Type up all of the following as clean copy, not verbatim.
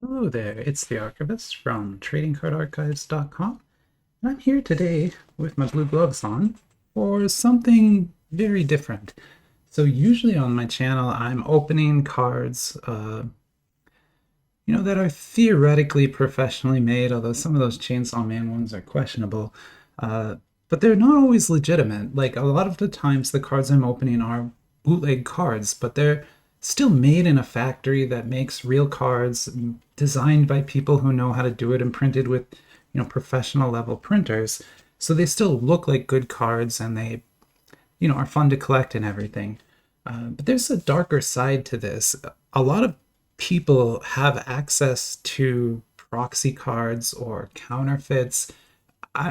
Hello there, it's the Archivist from tradingcardarchives.com, and I'm here today with my blue gloves on for something very different. So usually on my channel, I'm opening cards, that are theoretically professionally made, although some of those Chainsaw Man ones are questionable. Uh, but they're not always legitimate. Like a lot of the times, the cards I'm opening are bootleg cards, but they're still made in a factory that makes real cards, designed by people who know how to do it and printed with, professional level printers. So they still look like good cards, and they, are fun to collect and everything. But there's a darker side to this. A lot of people have access to proxy cards or counterfeits,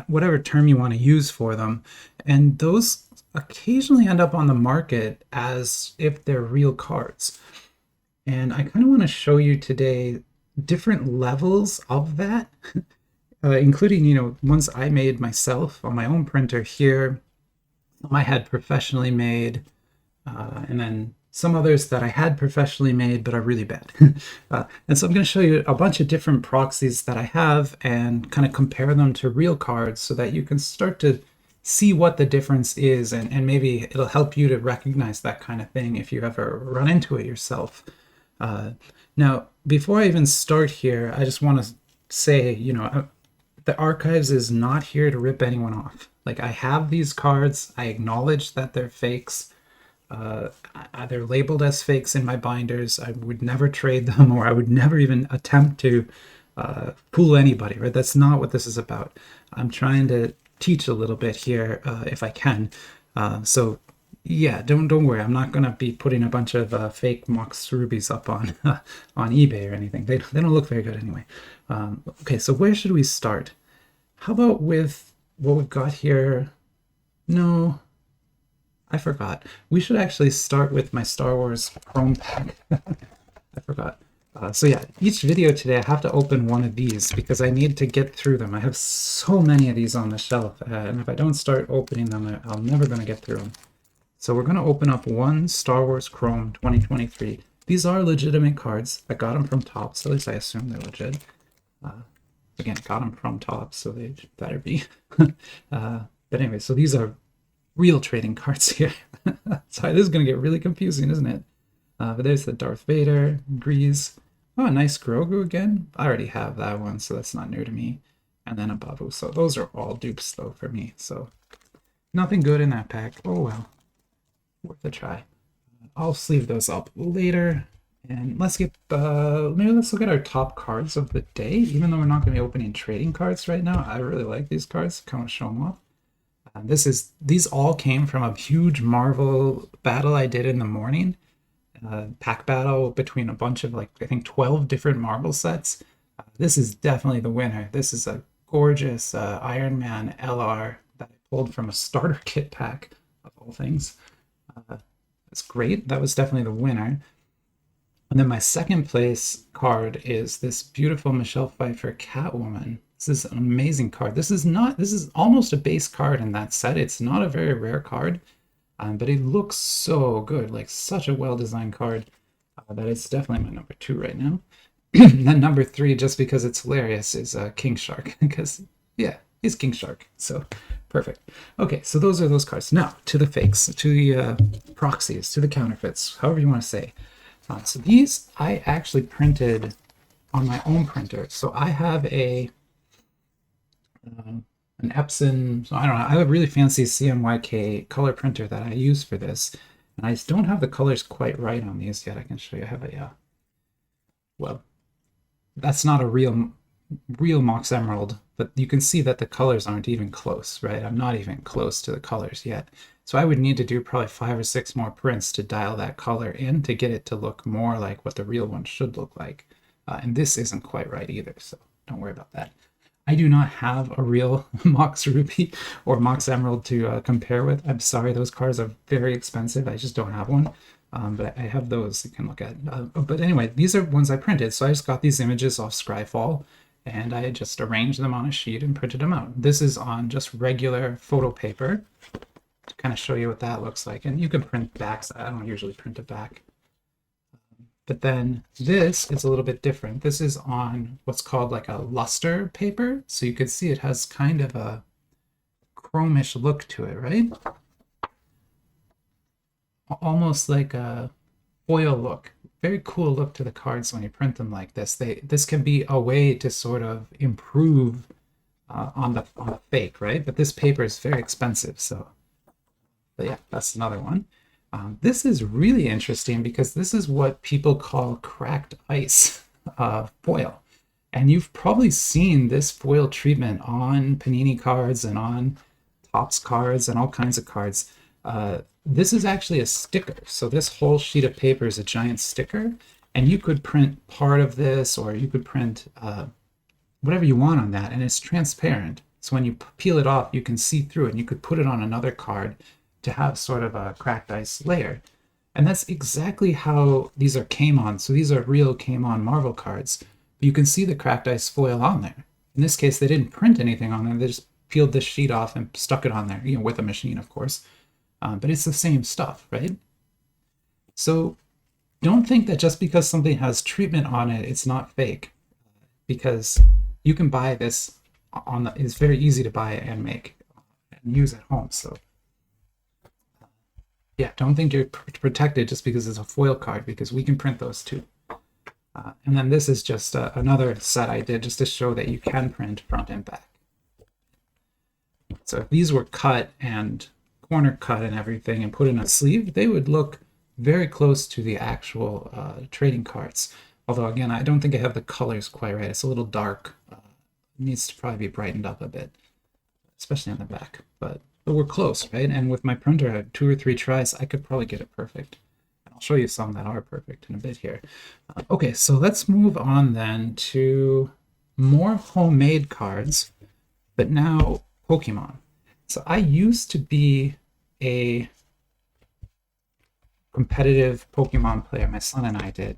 whatever term you want to use for them, and those occasionally end up on the market as if they're real cards. And I kind of want to show you today different levels of that, including, ones I made myself on my own printer here. I had professionally made, and then some others that I had professionally made but are really bad. And so I'm going to show you a bunch of different proxies that I have and kind of compare them to real cards so that you can start to see what the difference is, and maybe it'll help you to recognize that kind of thing if you ever run into it yourself. Now, before I even start here, I just want to say, the archives is not here to rip anyone off. Like, I have these cards, I acknowledge that they're fakes. They're labeled as fakes in my binders. I would never trade them, or I would never even attempt to fool anybody, right? That's not what this is about. I'm trying to teach a little bit here, if I can. So yeah, don't worry. I'm not gonna be putting a bunch of fake Mox rubies up on on eBay or anything. They don't look very good anyway. Okay, so where should we start? How about with what we've got here? No, I forgot. We should actually start with my Star Wars Chrome pack. I forgot. So yeah, each video today I have to open one of these because I need to get through them. I have so many of these on the shelf, and if I don't start opening them, I'm never going to get through them. So we're going to open up one Star Wars Chrome 2023. These are legitimate cards. I got them from Topps, at least I assume they're legit. Again, got them from Topps, so they better be. But anyway, so these are real trading cards here. Sorry, this is going to get really confusing, isn't it? But there's the Darth Vader, Grease. Oh, nice Grogu again. I already have that one, so that's not new to me. And then a Babu. So those are all dupes, though, for me. So nothing good in that pack. Oh, well. Worth a try. I'll sleeve those up later. And let's get, maybe let's look at our top cards of the day. Even though we're not going to be opening trading cards right now, I really like these cards. Kind of show them off. These all came from a huge Marvel battle I did in the morning. Pack battle between a bunch of, like, I think 12 different Marvel sets. This is definitely the winner. This is a gorgeous Iron Man LR that I pulled from a starter kit pack, of all things. That's great. That was definitely the winner. And then my second place card is this beautiful Michelle Pfeiffer Catwoman. This is an amazing card. This is almost a base card in that set. It's not a very rare card, but it looks so good, like such a well-designed card, that it's definitely my number 2 right now. Then number 3, just because it's hilarious, is King Shark, because yeah, he's King Shark, so perfect. Okay, so those are those cards. Now to the fakes, to the proxies, to the counterfeits, however you want to say. So these I actually printed on my own printer. So I have an Epson, so I don't know, I have a really fancy CMYK color printer that I use for this. And I don't have the colors quite right on these yet. I can show you. I have well, that's not a real Mox Emerald, but you can see that the colors aren't even close, right? I'm not even close to the colors yet. So I would need to do probably 5 or 6 more prints to dial that color in to get it to look more like what the real one should look like. And this isn't quite right either, so don't worry about that. I do not have a real Mox Ruby or Mox Emerald to compare with. I'm sorry, those cards are very expensive. I just don't have one. But I have those you can look at. But anyway, these are ones I printed. So I just got these images off Scryfall, and I just arranged them on a sheet and printed them out. This is on just regular photo paper to kind of show you what that looks like. And you can print backs. I don't usually print a back. But then this is a little bit different. This is on what's called like a luster paper. So you can see it has kind of a chromish look to it, right? Almost like a foil look. Very cool look to the cards when you print them like this. This can be a way to sort of improve on the fake, right? But this paper is very expensive, so but yeah, that's another one. This is really interesting because this is what people call cracked ice foil. And you've probably seen this foil treatment on Panini cards and on Topps cards and all kinds of cards. This is actually a sticker. So this whole sheet of paper is a giant sticker. And you could print part of this, or you could print whatever you want on that. And it's transparent. So when you peel it off, you can see through it. And you could put it on another card to have sort of a cracked ice layer. And that's exactly how these are came-on. So these are real came-on Marvel cards. But you can see the cracked ice foil on there. In this case, they didn't print anything on there. They just peeled this sheet off and stuck it on there, you know, with a machine, of course. But it's the same stuff, right? So don't think that just because something has treatment on it, it's not fake. Because you can buy this it's very easy to buy and make and use at home. So yeah, don't think you're protected just because it's a foil card, because we can print those too. And then this is just another set I did just to show that you can print front and back. So if these were cut and corner cut and everything and put in a sleeve, they would look very close to the actual trading cards. Although again, I don't think I have the colors quite right. It's a little dark. It needs to probably be brightened up a bit, especially on the back. But we're close, right? And with my printer, I had 2 or 3 tries, I could probably get it perfect. And I'll show you some that are perfect in a bit here. Okay, so let's move on then to more homemade cards, but now Pokemon. So I used to be a competitive Pokemon player. My son and I did.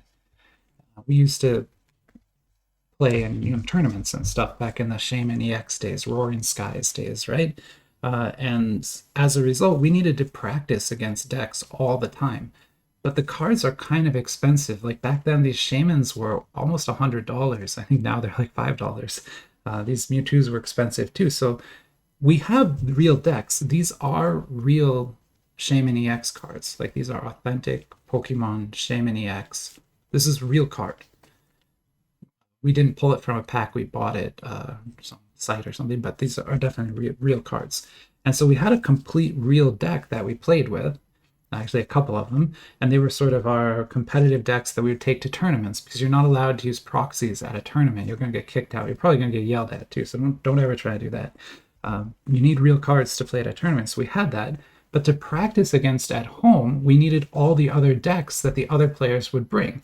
We used to play in tournaments and stuff back in the Shaman EX days, Roaring Skies days, right? And as a result, we needed to practice against decks all the time. But the cards are kind of expensive. Like back then, these Shamans were almost $100. I think now they're like $5. These Mewtwo's were expensive too. So we have real decks. These are real Shaman EX cards. Like these are authentic Pokemon Shaman EX. This is a real card. We didn't pull it from a pack. We bought it some site or something, but these are definitely real cards. And so we had a complete real deck that we played with, actually a couple of them, and they were sort of our competitive decks that we would take to tournaments, because you're not allowed to use proxies at a tournament. You're going to get kicked out. You're probably going to get yelled at too, so don't ever try to do that. You need real cards to play at a tournament, so we had that. But to practice against at home, we needed all the other decks that the other players would bring.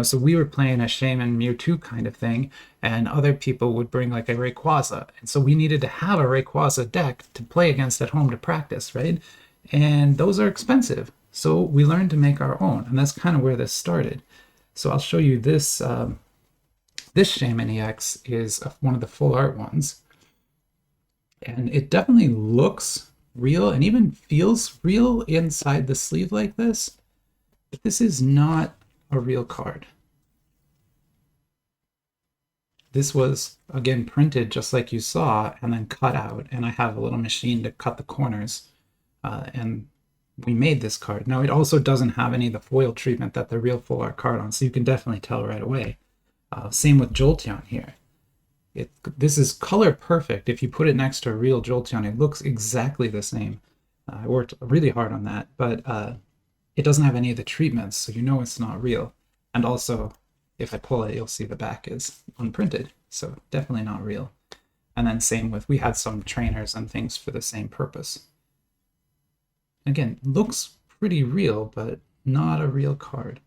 So we were playing a Shaman Mewtwo kind of thing, and other people would bring like a Rayquaza. And so we needed to have a Rayquaza deck to play against at home to practice, right? And those are expensive. So we learned to make our own, and that's kind of where this started. So I'll show you this. This Shaman EX is one of the full art ones. And it definitely looks real and even feels real inside the sleeve like this. But this is not a real card. This was, again, printed just like you saw and then cut out. And I have a little machine to cut the corners. And we made this card. Now, it also doesn't have any of the foil treatment that the real full art card on, so you can definitely tell right away. Same with Jolteon here. This is color perfect. If you put it next to a real Jolteon, it looks exactly the same. I worked really hard on that, but it doesn't have any of the treatments, so you know it's not real. And also, if I pull it, you'll see the back is unprinted, so definitely not real. And then same with, we had some trainers and things for the same purpose. Again, looks pretty real, but not a real card.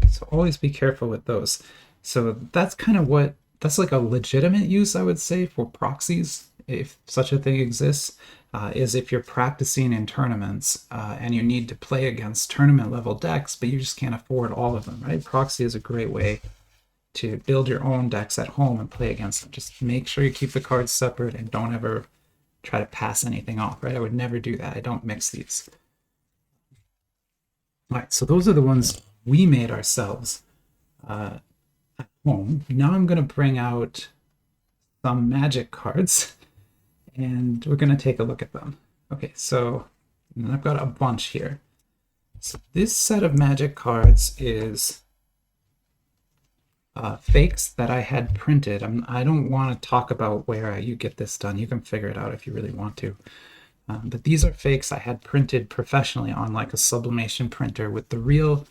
So always be careful with those. So that's kind of that's like a legitimate use, I would say, for proxies, if such a thing exists, is if you're practicing in tournaments and you need to play against tournament level decks, but you just can't afford all of them, right? Proxy is a great way to build your own decks at home and play against them. Just make sure you keep the cards separate and don't ever try to pass anything off, right? I would never do that. I don't mix these. All right, so those are the ones we made ourselves at home. Now I'm going to bring out some magic cards and we're going to take a look at them. Okay, so I've got a bunch here. So this set of magic cards is fakes that I had printed. I don't want to talk about where you get this done. You can figure it out if you really want to. But these are fakes I had printed professionally on like a sublimation printer with the real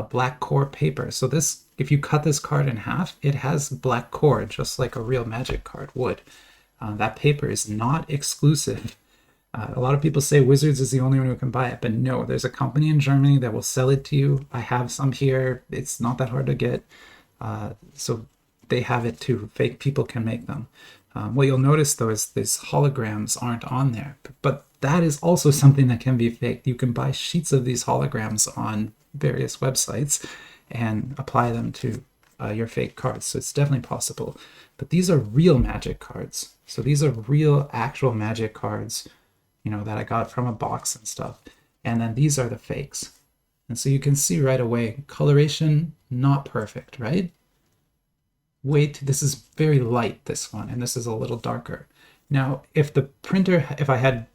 black core paper. So this, if you cut this card in half, it has black core, just like a real magic card would. That paper is not exclusive. A lot of people say Wizards is the only one who can buy it, but no, there's a company in Germany that will sell it to you. I have some here. It's not that hard to get. So they have it too. Fake people can make them. What you'll notice though is these holograms aren't on there, but that is also something that can be faked. You can buy sheets of these holograms on various websites and apply them to your fake cards. So it's definitely possible. But these are real magic cards. So these are real actual magic cards, you know, that I got from a box and stuff. And then these are the fakes. And so you can see right away, coloration, not perfect, right? Wait, this is very light, this one, and this is a little darker. Now, if I had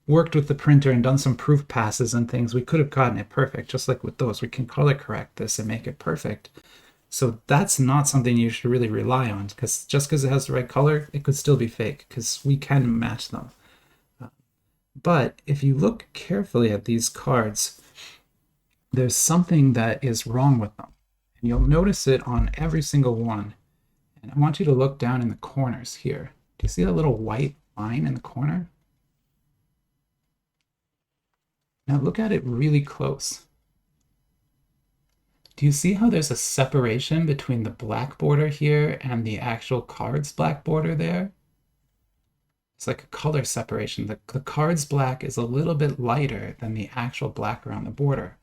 worked with the printer and done some proof passes and things, we could have gotten it perfect. Just like with those, we can color correct this and make it perfect. So that's not something you should really rely on, because just because it has the right color, it could still be fake, because we can match them. But if you look carefully at these cards, there's something that is wrong with them. And you'll notice it on every single one. And I want you to look down in the corners here. Do you see that little white line in the corner? Now look at it really close. Do you see how there's a separation between the black border here and the actual card's black border there? It's like a color separation. The card's black is a little bit lighter than the actual black around the border.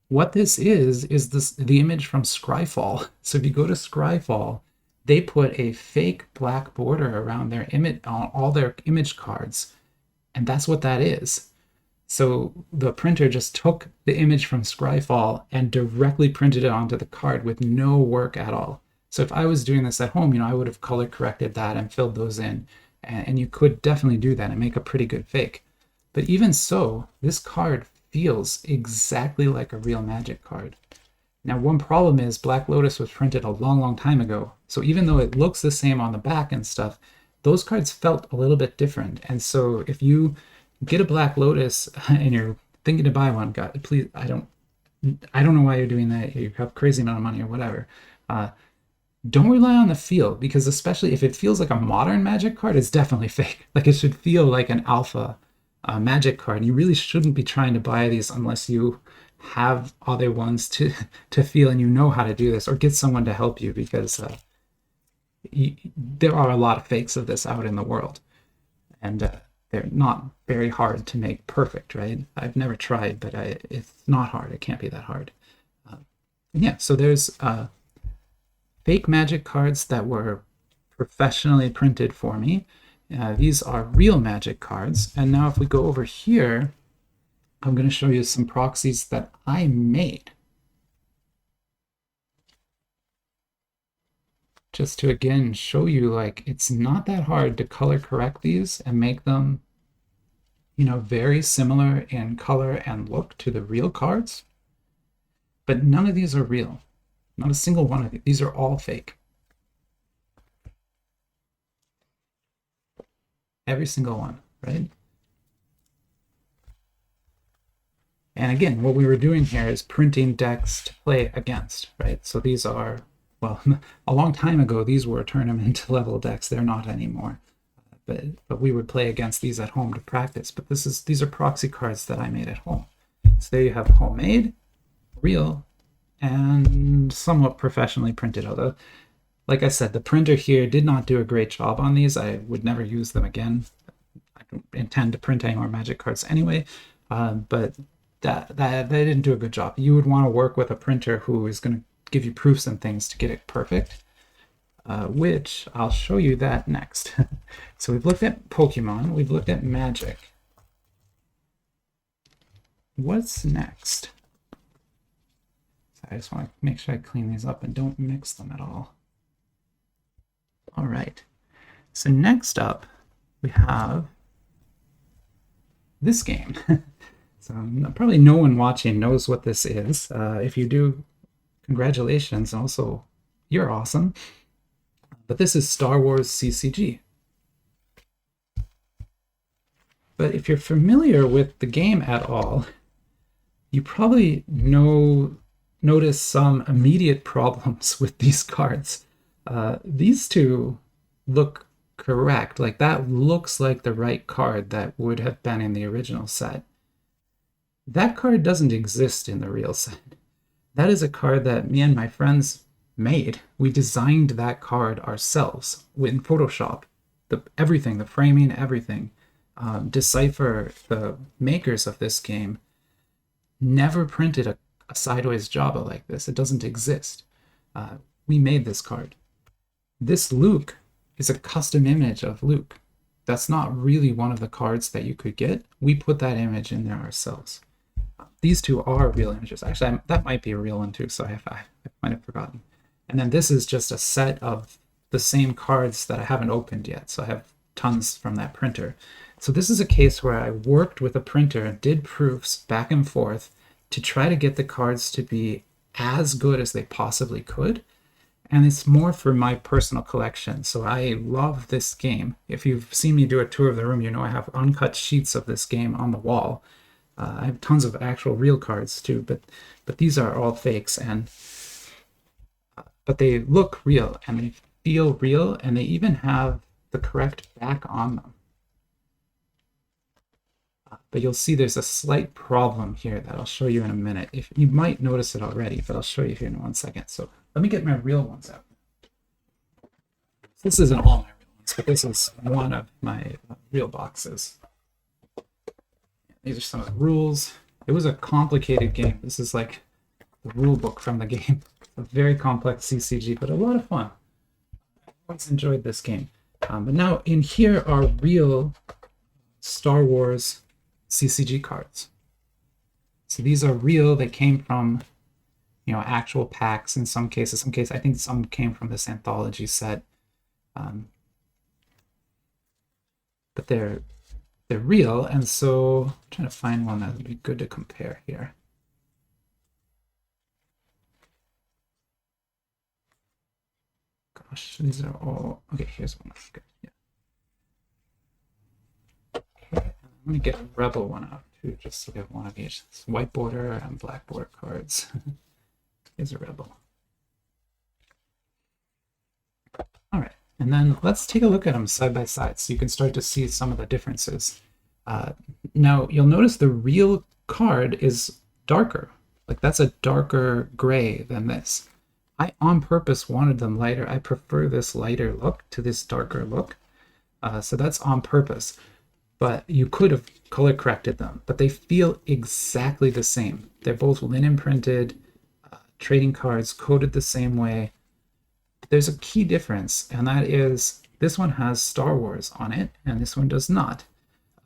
What this is the image from Scryfall. So if you go to Scryfall, they put a fake black border around their image, all their image cards, and that's what that is. So the printer just took the image from Scryfall and directly printed it onto the card with no work at all. So if I was doing this at home, you know, I would have color corrected that and filled those in, and you could definitely do that and make a pretty good fake. But even so, this card feels exactly like a real magic card. Now, one problem is Black Lotus was printed a long, long time ago. So even though it looks the same on the back and stuff, those cards felt a little bit different. And so if you get a Black Lotus and you're thinking to buy one, God, please, I don't know why you're doing that. You have a crazy amount of money or whatever. Don't rely on the feel, because especially if it feels like a modern magic card, it's definitely fake. Like it should feel like an alpha magic card. And you really shouldn't be trying to buy these unless you have other ones to feel and you know how to do this, or get someone to help you, because there are a lot of fakes of this out in the world, and they're not very hard to make perfect, right? I've never tried, but it's not hard. It can't be that hard. Yeah, so there's fake magic cards that were professionally printed for me. These are real magic cards. And now if we go over here, I'm going to show you some proxies that I made. Just to again show you, like, it's not that hard to color correct these and make them, you know, very similar in color and look to the real cards. But none of these are real. Not a single one of these. These are all fake. Every single one, right? And again, what we were doing here is printing decks to play against, right? So these are, well, a long time ago, these were tournament level decks. They're not anymore. But we would play against these at home to practice. But these are proxy cards that I made at home. So there you have homemade, real, and somewhat professionally printed. Although, like I said, the printer here did not do a great job on these. I would never use them again. I don't intend to print any more magic cards anyway. But they didn't do a good job. You would want to work with a printer who is going to give you proofs and things to get it perfect, which I'll show you that next. So we've looked at Pokemon, we've looked at Magic. What's next? I just want to make sure I clean these up and don't mix them at all. All right. So next up, we have this game. So probably no one watching knows what this is. If you do, congratulations. Also, you're awesome. But this is Star Wars CCG. But if you're familiar with the game at all, you probably notice some immediate problems with these cards. These two look correct. Like that looks like the right card that would have been in the original set. That card doesn't exist in the real set. That is a card that me and my friends made. We designed that card ourselves in Photoshop. Everything, the framing, everything. Decipher, the makers of this game, never printed a sideways Jabba like this. It doesn't exist. We made this card. This Luke is a custom image of Luke. That's not really one of the cards that you could get. We put that image in there ourselves. These two are real images. Actually, that might be a real one too, so I might have forgotten. And then this is just a set of the same cards that I haven't opened yet, so I have tons from that printer. So this is a case where I worked with a printer and did proofs back and forth to try to get the cards to be as good as they possibly could. And it's more for my personal collection. So I love this game. If you've seen me do a tour of the room, you know I have uncut sheets of this game on the wall. I have tons of actual real cards too, but these are all fakes, but they look real and they feel real, and they even have the correct back on them. But you'll see there's a slight problem here that I'll show you in a minute. If you might notice it already, but I'll show you here in 1 second. So let me get my real ones out. This isn't all my real ones, but this is one of my real boxes. These are some of the rules. It was a complicated game. This is like the rule book from the game. A very complex CCG, but a lot of fun. I always enjoyed this game. But now in here are real Star Wars CCG cards. So these are real. They came from, actual packs in some cases. I think some came from this anthology set. But they're real, and so I'm trying to find one that would be good to compare here. Gosh, these are all okay. Here's one that's good. Yeah. Okay, I'm gonna get a Rebel one out too, just so we have one of each. It's white border and black border cards. Here's a Rebel. All right. And then let's take a look at them side by side so you can start to see some of the differences. Now, you'll notice the real card is darker. Like that's a darker gray than this. I on purpose wanted them lighter. I prefer this lighter look to this darker look. So that's on purpose. But you could have color corrected them, but they feel exactly the same. They're both linen printed, trading cards coded the same way. There's a key difference, and that is this one has Star Wars on it, and this one does not.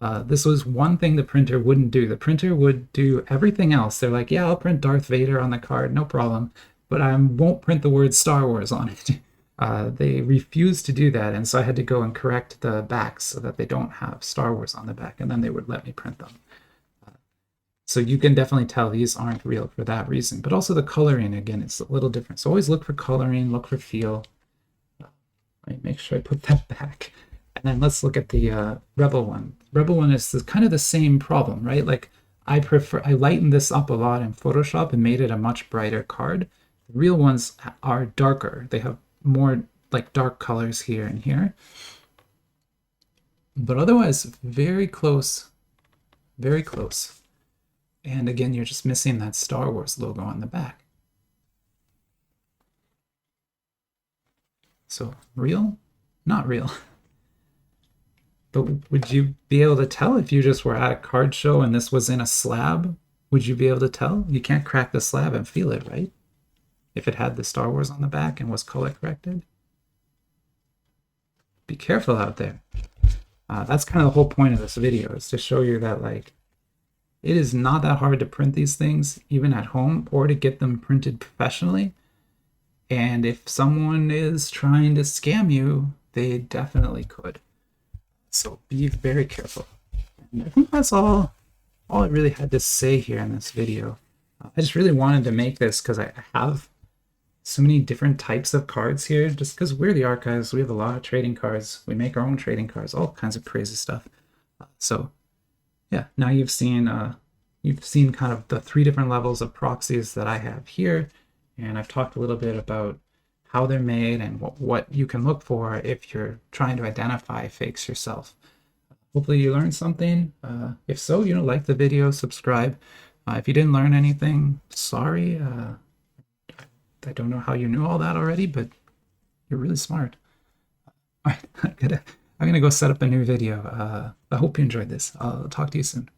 This was one thing the printer wouldn't do. The printer would do everything else. They're like, yeah, I'll print Darth Vader on the card, no problem, but I won't print the word Star Wars on it. They refused to do that, and so I had to go and correct the backs so that they don't have Star Wars on the back, and then they would let me print them. So you can definitely tell these aren't real for that reason. But also the coloring, again, it's a little different. So always look for coloring, look for feel. Let me make sure I put that back. And then let's look at the Rebel one. Rebel one is kind of the same problem, right? Like I lightened this up a lot in Photoshop and made it a much brighter card. The real ones are darker. They have more like dark colors here and here. But otherwise, very close, very close. And again, you're just missing that Star Wars logo on the back. So real, not real. But would you be able to tell if you just were at a card show and this was in a slab? Would you be able to tell? You can't crack the slab and feel it, right? If it had the Star Wars on the back and was color corrected. Be careful out there. That's kind of the whole point of this video, is to show you that, like, It is not that hard to print these things, even at home, or to get them printed professionally. And if someone is trying to scam you, they definitely could. So be very careful. And I think that's all I really had to say here in this video. I just really wanted to make this because I have so many different types of cards here. Just because we're the archives, we have a lot of trading cards. We make our own trading cards, all kinds of crazy stuff. So yeah, now you've seen kind of the 3 different levels of proxies that I have here, and I've talked a little bit about how they're made and what you can look for if you're trying to identify fakes yourself. Hopefully you learned something. If so, like the video, subscribe. If you didn't learn anything, sorry. I don't know how you knew all that already, but you're really smart. All right, I'm gonna go set up a new video. I hope you enjoyed this. I'll talk to you soon.